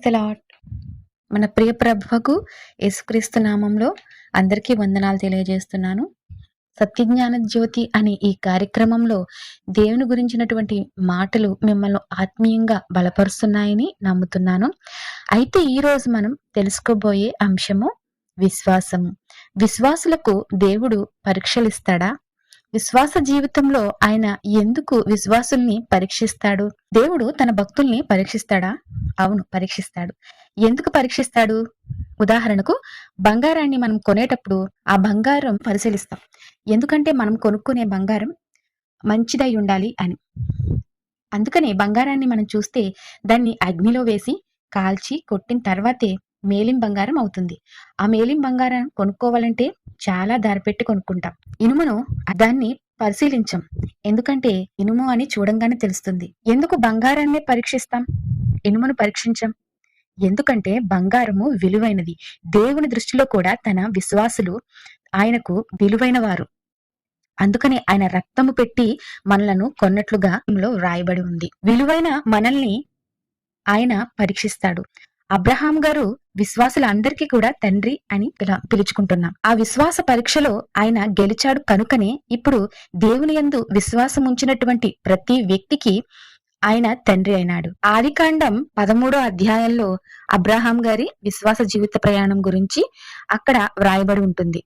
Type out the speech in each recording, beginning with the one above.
The lord. మన ప్రియ ప్రభువుకు యేసుక్రీస్తు నామంలో అందరికీ వందనాలు తెలియజేస్తున్నాను. సత్యజ్ఞాన జ్యోతి అనే ఈ కార్యక్రమంలో దేవుని గురించినటువంటి మాటలు మిమ్మల్ని ఆత్మీయంగా బలపరుస్తున్నాయని నమ్ముతున్నాను. అయితే ఈరోజు మనం తెలుసుకోబోయే అంశము విశ్వాసము. విశ్వాసులకు దేవుడు పరీక్షలిస్తాడా? విశ్వాస జీవితంలో ఆయన ఎందుకు విశ్వాసుల్ని పరీక్షిస్తాడు? దేవుడు తన భక్తుల్ని పరీక్షిస్తాడా? అవును, పరీక్షిస్తాడు. ఎందుకు పరీక్షిస్తాడు? ఉదాహరణకు బంగారాన్ని మనం కొనేటప్పుడు ఆ బంగారం పరిశీలిస్తాం. ఎందుకంటే మనం కొనుక్కునే బంగారం మంచిదై ఉండాలి అని. అందుకనే బంగారాన్ని మనం చూస్తే దాన్ని అగ్నిలో వేసి కాల్చి కొట్టిన తర్వాతే మేలిం బంగారం అవుతుంది. ఆ మేలిం బంగారం కొనుక్కోవాలంటే చాలా ధర పెట్టి కొనుక్కుంటాం. ఇనుమును దాన్ని పరిశీలించం, ఎందుకంటే ఇనుము అని చూడంగానే తెలుస్తుంది. ఎందుకు బంగారాన్నే పరీక్షిస్తాం, ఇనుమును పరీక్షించం? ఎందుకంటే బంగారము విలువైనది. దేవుని దృష్టిలో కూడా తన విశ్వాసులు ఆయనకు విలువైన వారు. అందుకనే ఆయన రక్తము పెట్టి మనలను కొన్నట్లుగా వ్రాయబడి ఉంది. విలువైన మనల్ని ఆయన పరీక్షిస్తాడు. అబ్రహాం గారు విశ్వాసులందరికీ కూడా తండ్రి అని పిలుచుకుంటున్నాం. ఆ విశ్వాస పరీక్షలో ఆయన గెలిచాడు కనుకనే ఇప్పుడు దేవుని యందు విశ్వాసం ఉంచినటువంటి ప్రతి వ్యక్తికి ఆయన తండ్రి అయినాడు. ఆదికాండం 13వ అధ్యాయంలో అబ్రహాం గారి విశ్వాస జీవిత ప్రయాణం గురించి అక్కడ వ్రాయబడి ఉంటుంది.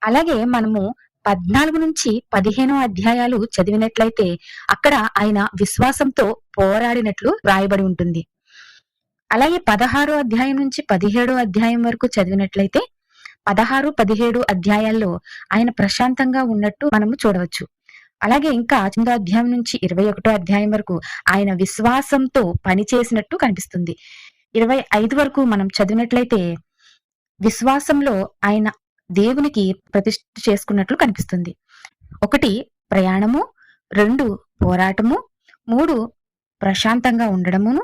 అలాగే మనము 14 నుంచి 15 అధ్యాయాలు చదివినట్లయితే అక్కడ ఆయన విశ్వాసంతో పోరాడినట్లు వ్రాయబడి ఉంటుంది. అలాగే 16వ అధ్యాయం నుంచి 17వ అధ్యాయం వరకు చదివినట్లయితే 16, 17 అధ్యాయాల్లో ఆయన ప్రశాంతంగా ఉన్నట్టు మనము చూడవచ్చు. అలాగే ఇంకా 8వ అధ్యాయం నుంచి 21వ అధ్యాయం వరకు ఆయన విశ్వాసంతో పనిచేసినట్టు కనిపిస్తుంది. 25 వరకు మనం చదివినట్లయితే విశ్వాసంలో ఆయన దేవునికి ప్రతిష్ఠ చేసుకున్నట్లు కనిపిస్తుంది. 1 ప్రయాణము, 2 పోరాటము, 3 ప్రశాంతంగా ఉండడమును,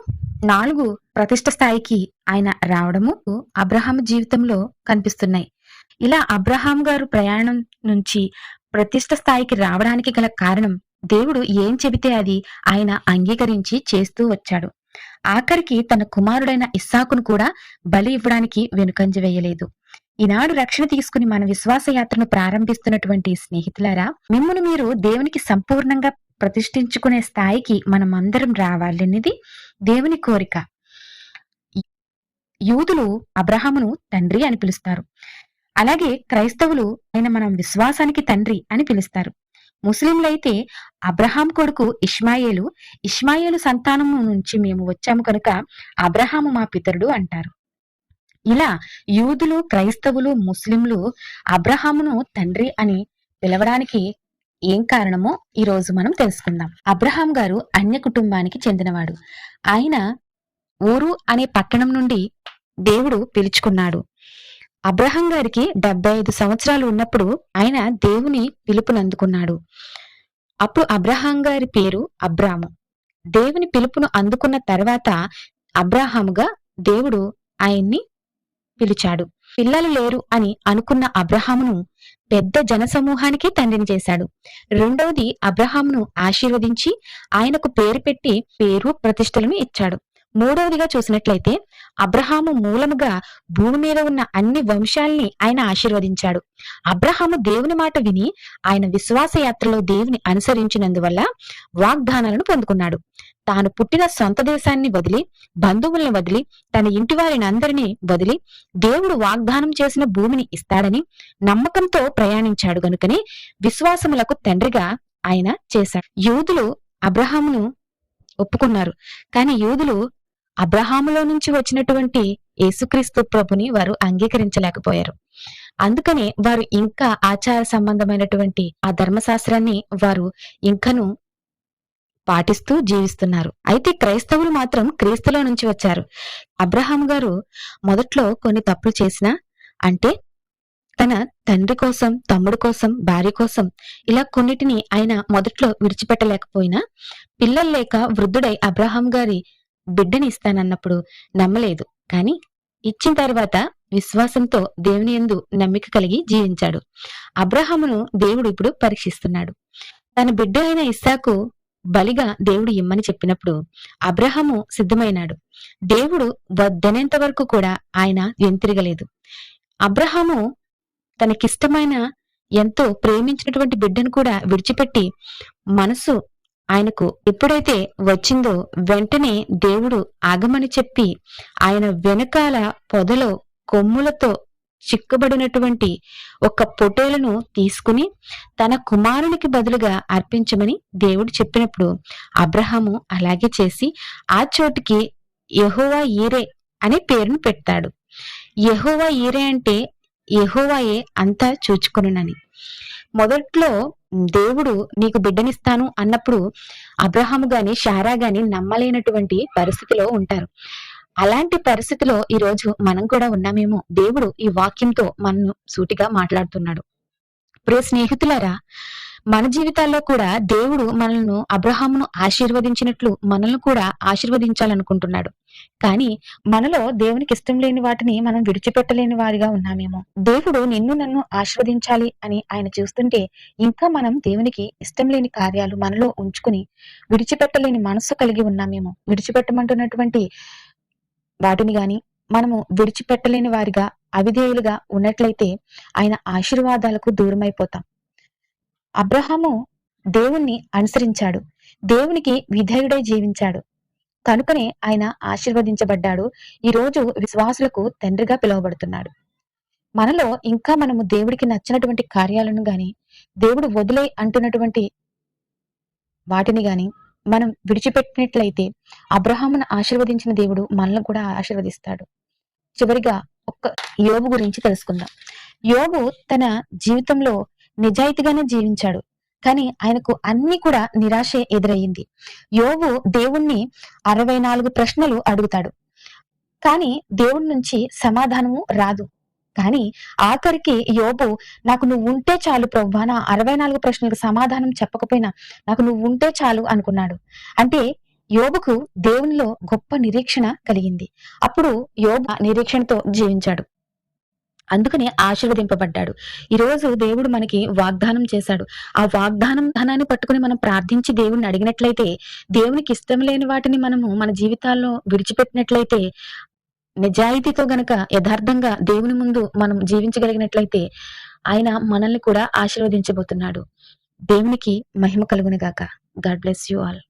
4 ప్రతిష్ఠ స్థాయికి ఆయన రావడము అబ్రహాం జీవితంలో కనిపిస్తున్నాయి. ఇలా అబ్రహాం గారు ప్రయాణం నుంచి ప్రతిష్ఠ స్థాయికి రావడానికి గల కారణం దేవుడు ఏం చెబితే అది ఆయన అంగీకరించి చేస్తూ వచ్చాడు. ఆఖరికి తన కుమారుడైన ఇస్సాకును కూడా బలి ఇవ్వడానికి వెనుకంజ వేయలేదు. ఈనాడు రక్షణ తీసుకుని మన విశ్వాస యాత్రను ప్రారంభిస్తున్నటువంటి స్నేహితులారా, మిమ్మును మీరు దేవునికి సంపూర్ణంగా ప్రతిష్ఠించుకునే స్థాయికి మనమందరం రావాలనేది దేవుని కోరిక. యూదులు అబ్రహామును తండ్రి అని పిలుస్తారు. అలాగే క్రైస్తవులు ఆయన మనం విశ్వాసానికి తండ్రి అని పిలుస్తారు. ముస్లింలైతే అబ్రహాం కొడుకు ఇష్మాయేలు, ఇష్మాయేలు సంతానము నుంచి మేము వచ్చాము కనుక అబ్రహాము మా పితరుడు అంటారు. ఇలా యూదులు, క్రైస్తవులు, ముస్లింలు అబ్రహామును తండ్రి అని పిలవడానికి ఏం కారణమో ఈ రోజు మనం తెలుసుకుందాం. అబ్రహాం గారు అన్య కుటుంబానికి చెందినవాడు. ఆయన ఊరు అనే పట్టణం నుండి దేవుడు పిలుచుకున్నాడు. అబ్రహాం గారికి 75 సంవత్సరాలు ఉన్నప్పుడు ఆయన దేవుని పిలుపునందుకున్నాడు. అప్పుడు అబ్రహాం గారి పేరు అబ్రాము. దేవుని పిలుపును అందుకున్న తర్వాత అబ్రాహాముగా దేవుడు ఆయన్ని పిలిచాడు. పిల్లలు లేరు అని అనుకున్న అబ్రహామును పెద్ద జనసమూహానికి తండ్రిని చేశాడు. రెండవది, అబ్రహామును ఆశీర్వదించి ఆయనకు పేరు పెట్టి పేరు ప్రతిష్టలను ఇచ్చాడు. మూడవదిగా చూసినట్లయితే అబ్రహాము మూలముగా భూమి మీద ఉన్న అన్ని వంశాల్ని ఆయన ఆశీర్వదించాడు. అబ్రహాము దేవుని మాట విని ఆయన విశ్వాస యాత్రలో దేవుని అనుసరించినందువల్ల వాగ్దానాలను పొందుకున్నాడు. తాను పుట్టిన సొంత దేశాన్ని వదిలి, బంధువులను వదిలి, తన ఇంటి వారిని అందరినీ వదిలి దేవుడు వాగ్దానం చేసిన భూమిని ఇస్తాడని నమ్మకంతో ప్రయాణించాడు గనుకనే విశ్వాసములకు తండ్రిగా ఆయన చేశాడు. యూదులు అబ్రహామును ఒప్పుకున్నారు, కానీ యూదులు అబ్రహాములో నుంచి వచ్చినటువంటి యేసుక్రీస్తు ప్రభుని వారు అంగీకరించలేకపోయారు. అందుకనే వారు ఇంకా ఆచార సంబంధమైనటువంటి ఆ ధర్మశాస్త్రాన్ని వారు ఇంకను పాటిస్తూ జీవిస్తున్నారు. అయితే క్రైస్తవులు మాత్రం క్రీస్తులో నుంచి వచ్చారు. అబ్రహాం గారు మొదట్లో కొన్ని తప్పులు చేసినా, అంటే తన తండ్రి కోసం, తమ్ముడు కోసం, భార్య కోసం ఇలా కొన్నిటిని ఆయన మొదట్లో విడిచిపెట్టలేకపోయినా, పిల్లలు లేక వృద్ధుడై అబ్రహాం గారి బిడ్డని ఇస్తానన్నప్పుడు నమ్మలేదు. కానీ ఇచ్చిన తర్వాత విశ్వాసంతో దేవుని యందు నమ్మిక కలిగి జీవించాడు. అబ్రహామును దేవుడు ఇప్పుడు పరీక్షిస్తున్నాడు. తన బిడ్డ అయిన ఇస్సాకు బలిగా దేవుడు ఇమ్మని చెప్పినప్పుడు అబ్రహాము సిద్ధమైనాడు. దేవుడు వద్దనేంత వరకు కూడా ఆయన వెనుతిరగలేదు. అబ్రహాము తనకిష్టమైన ఎంతో ప్రేమించినటువంటి బిడ్డను కూడా విడిచిపెట్టి మనసు ఆయనకు ఎప్పుడైతే వచ్చిందో వెంటనే దేవుడు ఆగమని చెప్పి ఆయన వెనకాల పొదలో కొమ్ములతో చిక్కబడినటువంటి ఒక పొటేలును తీసుకుని తన కుమారునికి బదులుగా అర్పించమని దేవుడు చెప్పినప్పుడు అబ్రహాము అలాగే చేసి ఆ చోటుకి యెహోవా ఈరే అనే పేరును పెట్టాడు. యెహోవా ఈరే అంటే యెహోవాయే అంతా చూచుకొనునని. మొదట్లో దేవుడు నీకు బిడ్డనిస్తాను అన్నప్పుడు అబ్రహాము గాని శారా గాని నమ్మలేనటువంటి పరిస్థితిలో ఉంటారు. అలాంటి పరిస్థితిలో ఈ రోజు మనం కూడా ఉన్నామేమో. దేవుడు ఈ వాక్యంతో మనను సూటిగా మాట్లాడుతున్నాడు. ప్రియ స్నేహితులారా, మన జీవితాల్లో కూడా దేవుడు మనల్ని అబ్రహామును ఆశీర్వదించినట్లు మనల్ని కూడా ఆశీర్వదించాలనుకుంటున్నాడు. కానీ మనలో దేవునికి ఇష్టం లేని వాటిని మనం విడిచిపెట్టలేని వారిగా ఉన్నామేమో. దేవుడు నిన్ను నన్ను ఆశీర్వదించాలి అని ఆయన చూస్తుంటే ఇంకా మనం దేవునికి ఇష్టం లేని కార్యాలు మనలో ఉంచుకుని విడిచిపెట్టలేని మనస్సు కలిగి ఉన్నామేమో. విడిచిపెట్టమంటున్నటువంటి వాటిని గాని మనము విడిచిపెట్టలేని వారిగా అవిధేయులుగా ఉన్నట్లయితే ఆయన ఆశీర్వాదాలకు దూరమైపోతాం. అబ్రహాము దేవుణ్ణి అనుసరించాడు, దేవునికి విధేయుడై జీవించాడు, కనుకనే ఆయన ఆశీర్వదించబడ్డాడు. ఈ రోజు విశ్వాసులకు తండ్రిగా పిలువబడుతున్నాడు. మనలో ఇంకా మనము దేవుడికి నచ్చినటువంటి కార్యాలను గాని దేవుడు వదిలే అంటున్నటువంటి వాటిని గాని మనం విడిచిపెట్టినట్లయితే అబ్రహామును ఆశీర్వదించిన దేవుడు మనల్ని కూడా ఆశీర్వదిస్తాడు. చివరిగా ఒక్క యోబు గురించి తెలుసుకుందాం. యోబు తన జీవితంలో నిజాయితీగానే జీవించాడు, కానీ ఆయనకు అన్ని కూడా నిరాశే ఎదురయ్యింది. యోబు దేవుణ్ణి 64 ప్రశ్నలు అడుగుతాడు, కానీ దేవుడి నుంచి సమాధానము రాదు. కానీ ఆఖరికి యోబు నాకు నువ్వు ఉంటే చాలు ప్రభువా, నా 64 ప్రశ్నలకు సమాధానం చెప్పకపోయినా నాకు నువ్వు ఉంటే చాలు అనుకున్నాడు. అంటే యోబుకు దేవునిలో గొప్ప నిరీక్షణ కలిగింది. అప్పుడు యోబు నిరీక్షణతో జీవించాడు, అందుకనే ఆశీర్వదింపబడ్డాడు. ఈ రోజు దేవుడు మనకి వాగ్దానం చేశాడు. ఆ ధనాన్ని పట్టుకుని మనం ప్రార్థించి దేవుణ్ణి అడిగినట్లయితే, దేవునికి ఇష్టం లేని వాటిని మనము మన జీవితాల్లో విడిచిపెట్టినట్లయితే, నిజాయితీతో గనక యథార్థంగా దేవుని ముందు మనం జీవించగలిగినట్లయితే ఆయన మనల్ని కూడా ఆశీర్వదించబోతున్నాడు. దేవునికి మహిమ కలుగును గాక. God bless you all.